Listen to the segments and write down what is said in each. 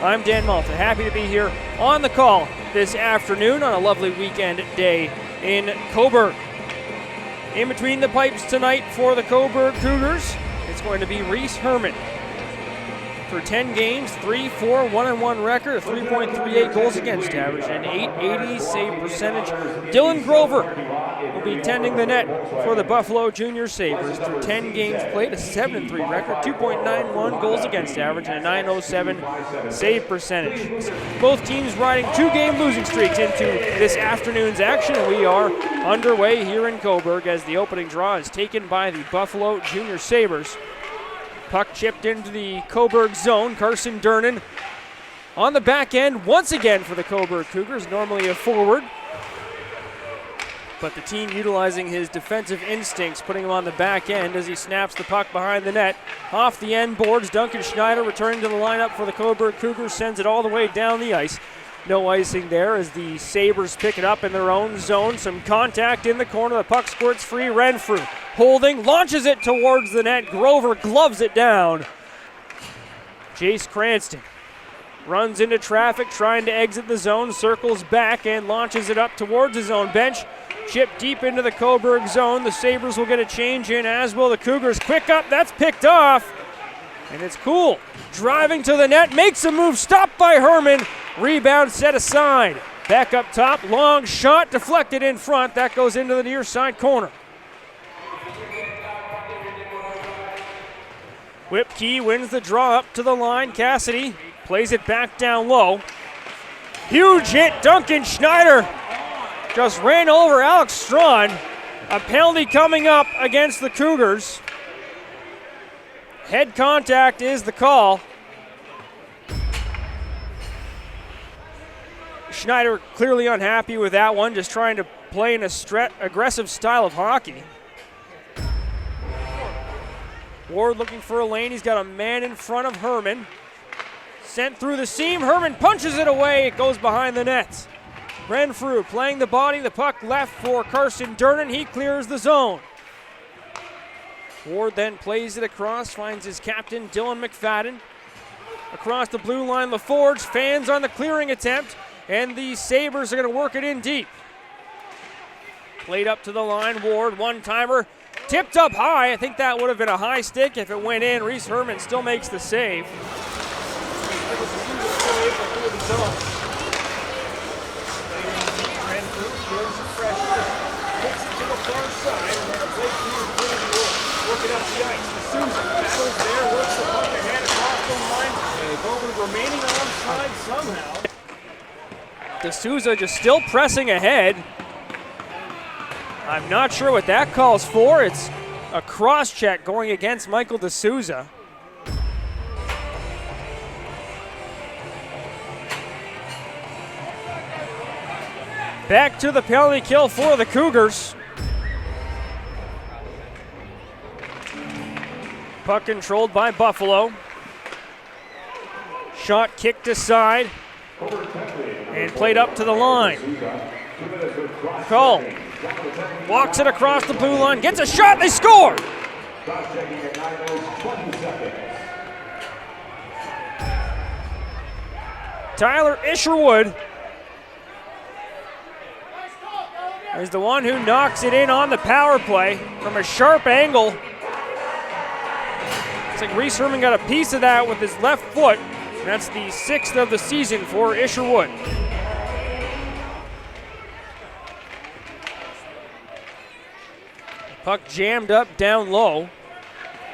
I'm Dan Malta, happy to be here on the call this afternoon on a lovely weekend day in Cobourg. In between the pipes tonight for the Cobourg Cougars, it's going to be Reece Herman. For 10 games, 3-4, 1-1 record, a 3.38 goals against average, and an .880 save percentage. Dylan Grover will be tending the net for the Buffalo Junior Sabres. Through 10 games played, a 7-3 record, 2.91 goals against average, and a .907 save percentage. Both teams riding 2-game losing streaks into this afternoon's action, and we are underway here in Cobourg as the opening draw is taken by the Buffalo Junior Sabres. Puck chipped into the Cobourg zone. Carson Durnan on the back end once again for the Cobourg Cougars, normally a forward. But the team utilizing his defensive instincts, putting him on the back end as he snaps the puck behind the net. Off the end boards, Duncan Schneider returning to the lineup for the Cobourg Cougars, sends it all the way down the ice. No icing there as the Sabres pick it up in their own zone. Some contact in the corner. The puck squirts free. Renfrew holding, launches it towards the net. Grover gloves it down. Jace Cranston runs into traffic, trying to exit the zone, circles back and launches it up towards his own bench. Chip deep into the Cobourg zone. The Sabres will get a change in, as will the Cougars. Quick up, that's picked off. And it's Cool driving to the net, makes a move, stopped by Herman. Rebound set aside. Back up top, long shot deflected in front. That goes into the near side corner. Whipkey wins the draw up to the line. Cassidy plays it back down low. Huge hit. Duncan Schneider just ran over Alex Strawn. A penalty coming up against the Cougars. Head contact is the call. Schneider clearly unhappy with that one, just trying to play an aggressive style of hockey. Ward looking for a lane. He's got a man in front of Herman. Sent through the seam. Herman punches it away. It goes behind the net. Renfrew playing the body. The puck left for Carson Durnan. He clears the zone. Ward then plays it across, finds his captain, Dylan McFadden. Across the blue line, LaForge, fans on the clearing attempt, and the Sabres are going to work it in deep. Played up to the line, Ward, one-timer, tipped up high. I think that would have been a high stick if it went in. Reece Herman still makes the save. Working up the ice. D'Souza battles there, works the puck ahead across the line. And Cobourg remaining onside somehow. D'Souza just still pressing ahead. I'm not sure what that calls for. It's a cross check going against Michael D'Souza. Back to the penalty kill for the Cougars. Puck controlled by Buffalo. Shot kicked aside and played up to the line. Cole walks it across the blue line, gets a shot, they score! Tyler Isherwood is the one who knocks it in on the power play from a sharp angle. Like Reece Herman got a piece of that with his left foot. That's the 6th of the season for Isherwood. Puck jammed up down low.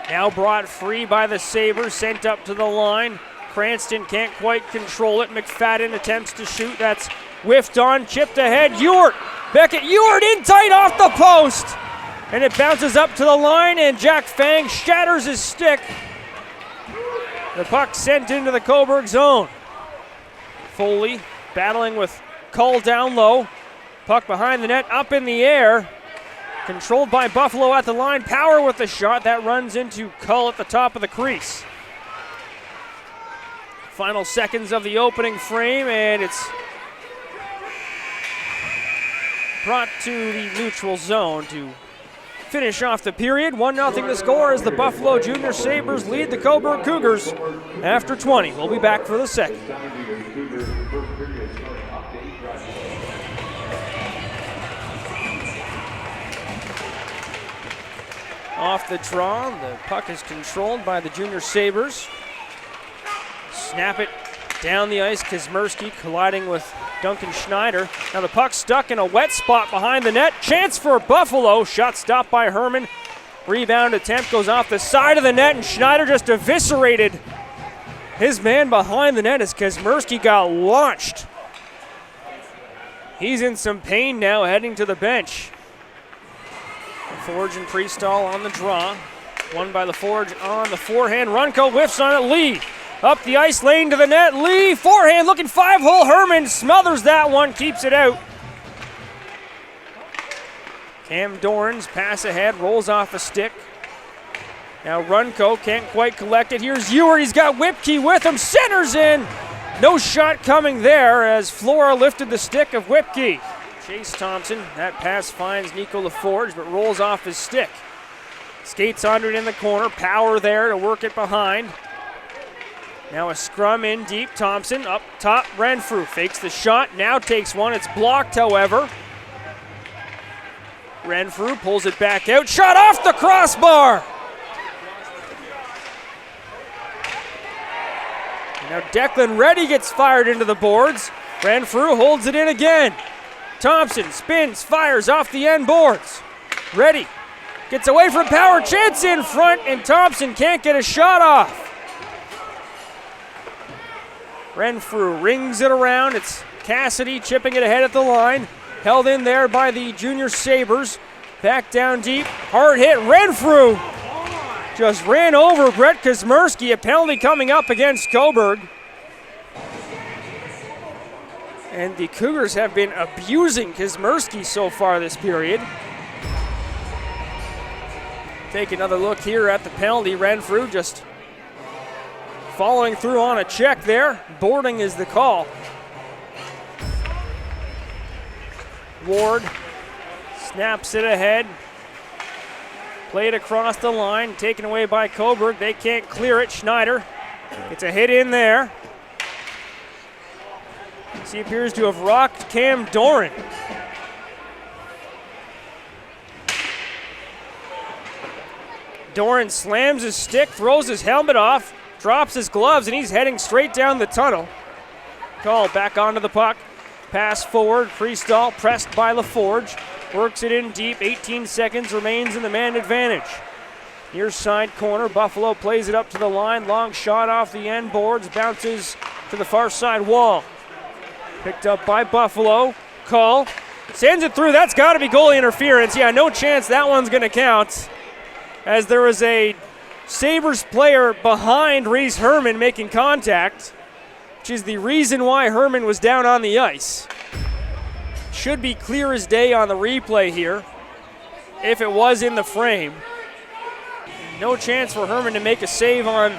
Now brought free by the Sabres, sent up to the line. Cranston can't quite control it. McFadden attempts to shoot. That's whiffed on, chipped ahead. Ewart, Beckett, Ewart in tight off the post. And it bounces up to the line, and Jack Fang shatters his stick. The puck sent into the Cobourg zone. Foley battling with Cull down low. Puck behind the net, up in the air. Controlled by Buffalo at the line. Power with the shot. That runs into Cull at the top of the crease. Final seconds of the opening frame, and it's brought to the neutral zone to finish off the period. 1-0 the score as the Buffalo Junior Sabres lead the Cobourg Cougars after 20. We'll be back for the second. Off the draw, the puck is controlled by the Junior Sabres. Snap it down the ice, Kazmierski colliding with Duncan Schneider. Now the puck stuck in a wet spot behind the net. Chance for Buffalo. Shot stopped by Herman. Rebound attempt goes off the side of the net, and Schneider just eviscerated his man behind the net as Kazmierski got launched. He's in some pain now, heading to the bench. Forge and Priestall on the draw. Won by the Forge on the forehand. Runco whiffs on it. Lee up the ice lane to the net. Lee, forehand, looking 5-hole. Herman smothers that one, keeps it out. Cam Dorans pass ahead, rolls off a stick. Now Runco can't quite collect it. Here's Ewart, he's got Whipkey with him, centers in. No shot coming there as Flora lifted the stick of Whipkey. Chase Thompson, that pass finds Nico LaForge, but rolls off his stick. Skates under it in the corner, power there to work it behind. Now a scrum in deep, Thompson up top, Renfrew fakes the shot, now takes one, it's blocked however. Renfrew pulls it back out, shot off the crossbar! Now Declan Reddy gets fired into the boards. Renfrew holds it in again. Thompson spins, fires off the end boards. Reddy gets away from power, chance in front, and Thompson can't get a shot off. Renfrew rings it around. It's Cassidy chipping it ahead at the line. Held in there by the Junior Sabres. Back down deep, hard hit. Renfrew just ran over Brett Kazmierski. A penalty coming up against Cobourg. And the Cougars have been abusing Kazmierski so far this period. Take another look here at the penalty. Renfrew just following through on a check there. Boarding is the call. Ward snaps it ahead. Played across the line, taken away by Cobourg. They can't clear it. Schneider gets a hit in there. He appears to have rocked Cam Doran. Doran slams his stick, throws his helmet off, drops his gloves, and he's heading straight down the tunnel. Call back onto the puck. Pass forward, Priestall pressed by LaForge. Works it in deep, 18 seconds remains in the man advantage. Near side corner, Buffalo plays it up to the line. Long shot off the end boards, bounces to the far side wall. Picked up by Buffalo. Call. Sends it through. That's got to be goalie interference. Yeah, no chance that one's going to count, as there was a Sabres player behind Reece Herman making contact, which is the reason why Herman was down on the ice. Should be clear as day on the replay here, if it was in the frame. No chance for Herman to make a save on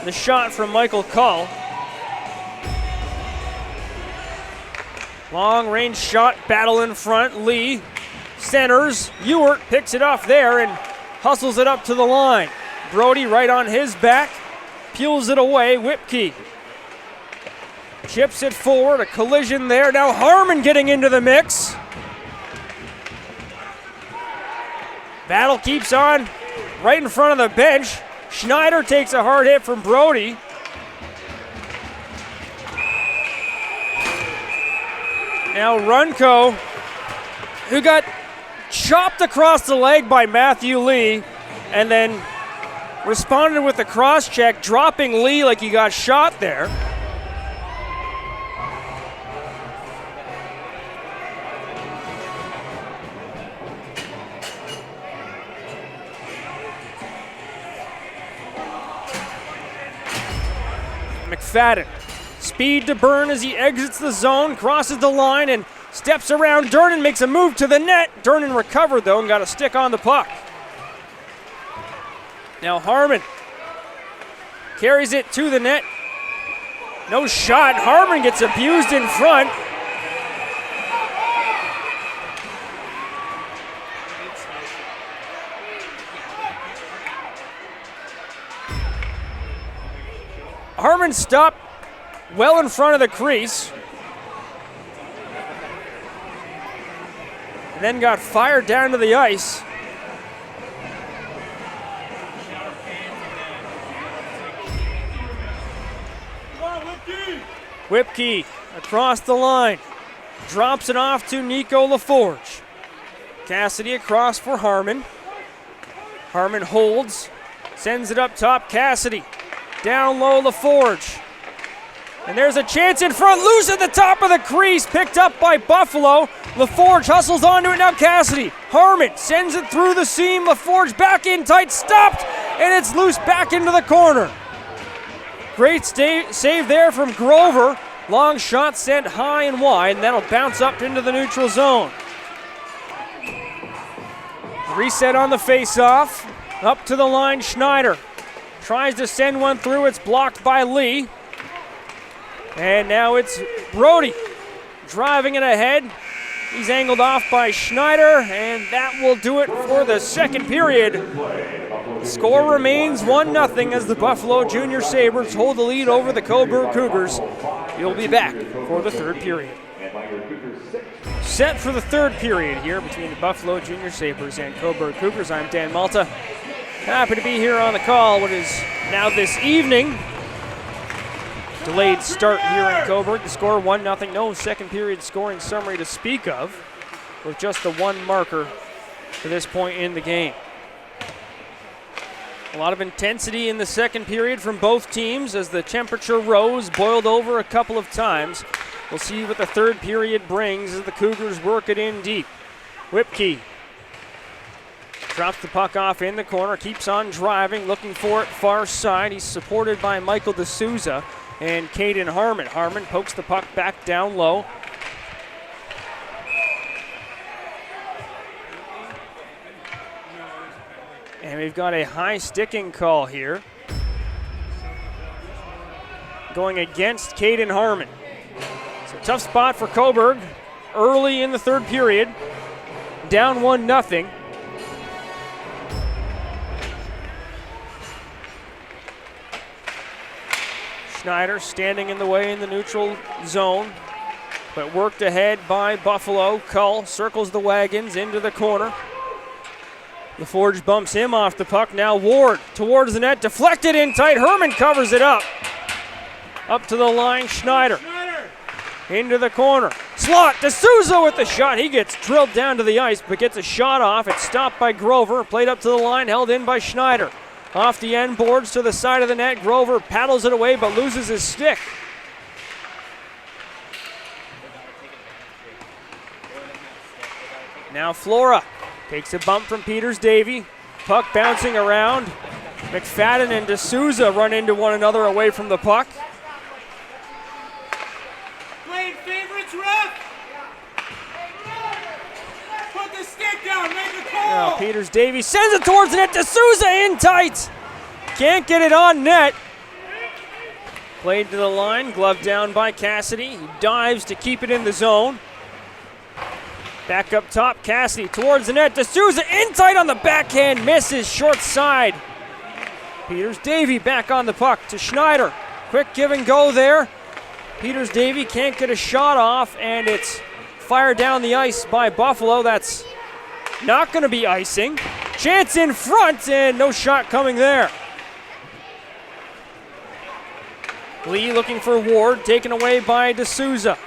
the shot from Michael Cull. Long range shot, battle in front. Lee centers. Ewart picks it off there and hustles it up to the line. Brody right on his back, peels it away. Whipkey chips it forward, a collision there. Now Harmon getting into the mix. Battle keeps on right in front of the bench. Schneider takes a hard hit from Brody. Now Runco, who got chopped across the leg by Matthew Lee and then responded with a cross check, dropping Lee like he got shot there. McFadden. Speed to burn as he exits the zone, crosses the line, and steps around Durnan, makes a move to the net. Durnan recovered, though, and got a stick on the puck. Now Harmon carries it to the net. No shot. Harmon gets abused in front. Herman stopped well in front of the crease. And then got fired down to the ice. Whipkey across the line. Drops it off to Nico LaForge. Cassidy across for Herman. Herman holds. Sends it up top. Cassidy. Down low, LaForge. And there's a chance in front. Loose at the top of the crease. Picked up by Buffalo. LaForge hustles onto it now. Cassidy. Herman sends it through the seam. LaForge back in tight. Stopped. And it's loose back into the corner. Great save there from Grover. Long shot sent high and wide, and that'll bounce up into the neutral zone. Reset on the face-off. Up to the line, Schneider. Tries to send one through. It's blocked by Lee. And now it's Brody driving it ahead. He's angled off by Schneider, and that will do it for the second period. The score remains 1-0 as the Buffalo Junior Sabres hold the lead over the Cobourg Cougars. You'll be back for the third period. Set for the third period here between the Buffalo Junior Sabres and Cobourg Cougars. I'm Dan Malta. Happy to be here on the call. What is now this evening. Delayed start here in Cobourg. The score 1-0. No second period scoring summary to speak of, with just the one marker to this point in the game. A lot of intensity in the second period from both teams as the temperature rose, boiled over a couple of times. We'll see what the third period brings as the Cougars work it in deep. Whipkey drops the puck off in the corner, keeps on driving, looking for it far side. He's supported by Michael D'Souza and Kayden Herman. Herman pokes the puck back down low. And we've got a high sticking call here going against Kayden Herman. It's a tough spot for Cobourg early in the third period. Down 1-0. Schneider standing in the way in the neutral zone, but worked ahead by Buffalo. Cull circles the wagons into the corner. LaForge bumps him off the puck. Now Ward towards the net, deflected in tight. Herman covers it up. Up to the line, Schneider. Into the corner. Slot, D'Souza with the shot. He gets drilled down to the ice, but gets a shot off. It's stopped by Grover. Played up to the line, held in by Schneider. Off the end boards to the side of the net. Grover paddles it away, but loses his stick. Now Flora takes a bump from Peters-Davy. Puck bouncing around. McFadden and D'Souza run into one another away from the puck. Playing favorites, ref! Put the stick down, make a call! Now Peters-Davy sends it towards the net. D'Souza in tight. Can't get it on net. Played to the line, glove down by Cassidy. He dives to keep it in the zone. Back up top, Cassidy towards the net. D'Souza in tight on the backhand, misses short side. Peters-Davy back on the puck to Schneider. Quick give and go there. Peters-Davy can't get a shot off, and it's fired down the ice by Buffalo. That's not going to be icing. Chance in front, and no shot coming there. Lee looking for Ward, taken away by D'Souza.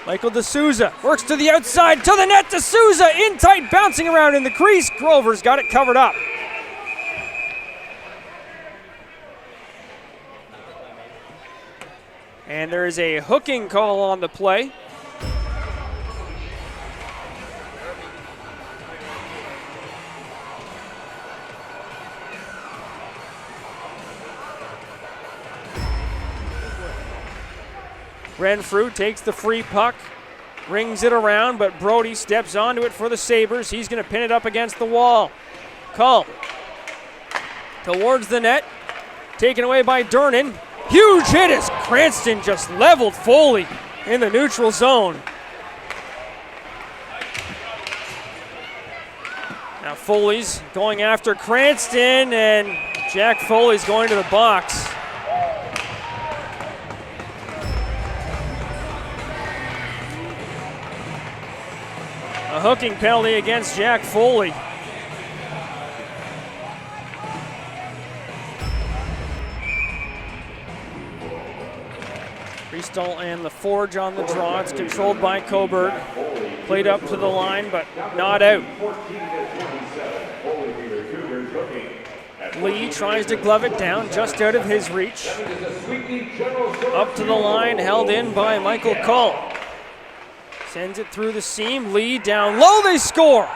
Michael D'Souza works to the outside, to the net. D'Souza in tight, bouncing around in the crease. Grover's got it covered up. And there is a hooking call on the play. Renfrew takes the free puck, rings it around, but Brody steps onto it for the Sabres. He's going to pin it up against the wall. Cull towards the net, taken away by Durnan. Huge hit as Cranston just leveled Foley in the neutral zone. Now Foley's going after Cranston, and Jack Foley's going to the box. A hooking penalty against Jack Foley. Priestall and the Forge on the draw. It's controlled by Cobourg. Played up to the line, but not out. Lee tries to glove it down, just out of his reach. Up to the line, held in by Michael Cull. Sends it through the seam. Lee down low, they score!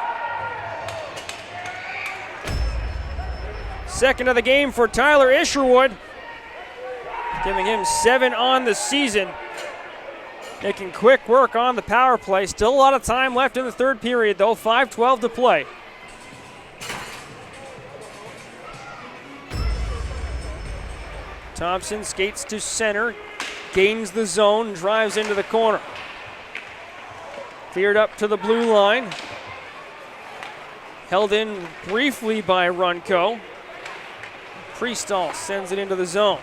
Second of the game for Tyler Isherwood, giving him 7 on the season. Making quick work on the power play. Still a lot of time left in the third period, though. 5:12 to play. Thompson skates to center, gains the zone, drives into the corner. Cleared up to the blue line. Held in briefly by Runco. Priestall sends it into the zone.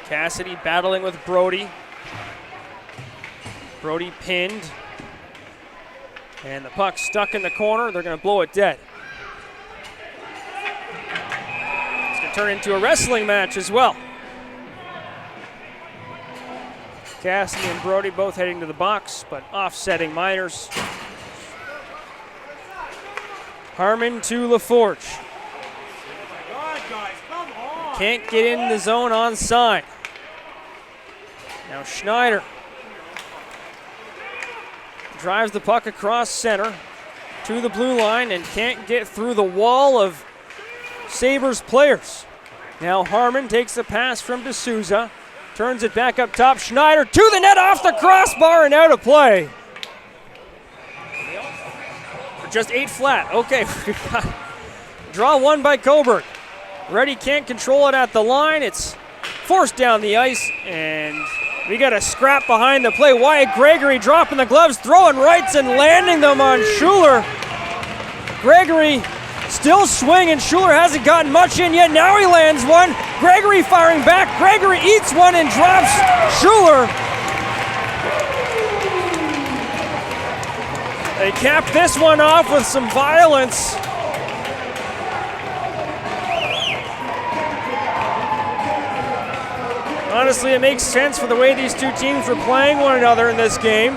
Cassidy battling with Brody. Brody pinned. And the puck stuck in the corner. They're going to blow it dead. It's going to turn into a wrestling match as well. Cassidy and Brody both heading to the box, but offsetting minors. Herman to LaForge. Can't get in the zone onside. Now Schneider drives the puck across center to the blue line and can't get through the wall of Sabres players. Now Herman takes the pass from D'Souza, turns it back up top. Schneider to the net, off the crossbar and out of play. Just 8 flat. Okay, draw one by Cobourg. Reddy can't control it at the line. It's forced down the ice, and we got a scrap behind the play. Wyatt Gregory dropping the gloves, throwing rights and landing them on Schuler. Gregory still swinging. Schuler hasn't gotten much in yet. Now he lands one. Gregory firing back. Gregory eats one and drops Schuler. They cap this one off with some violence. Honestly, it makes sense for the way these two teams were playing one another in this game.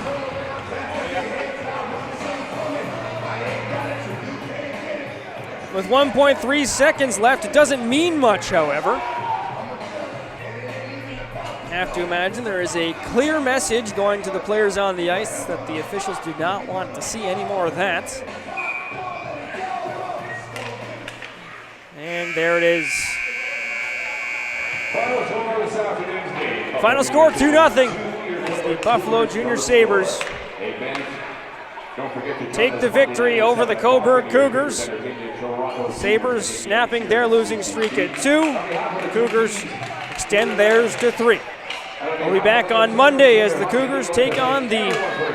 With 1.3 seconds left, it doesn't mean much, however. Have to imagine there is a clear message going to the players on the ice that the officials do not want to see any more of that. And there it is. Final score 2-0 as the Buffalo Junior Sabres take the victory over the Cobourg Cougars. Sabres snapping their losing streak at 2. The Cougars extend theirs to 3. We'll be back on Monday as the Cougars take on the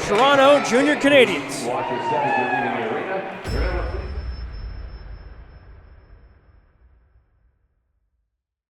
Toronto Junior Canadiens.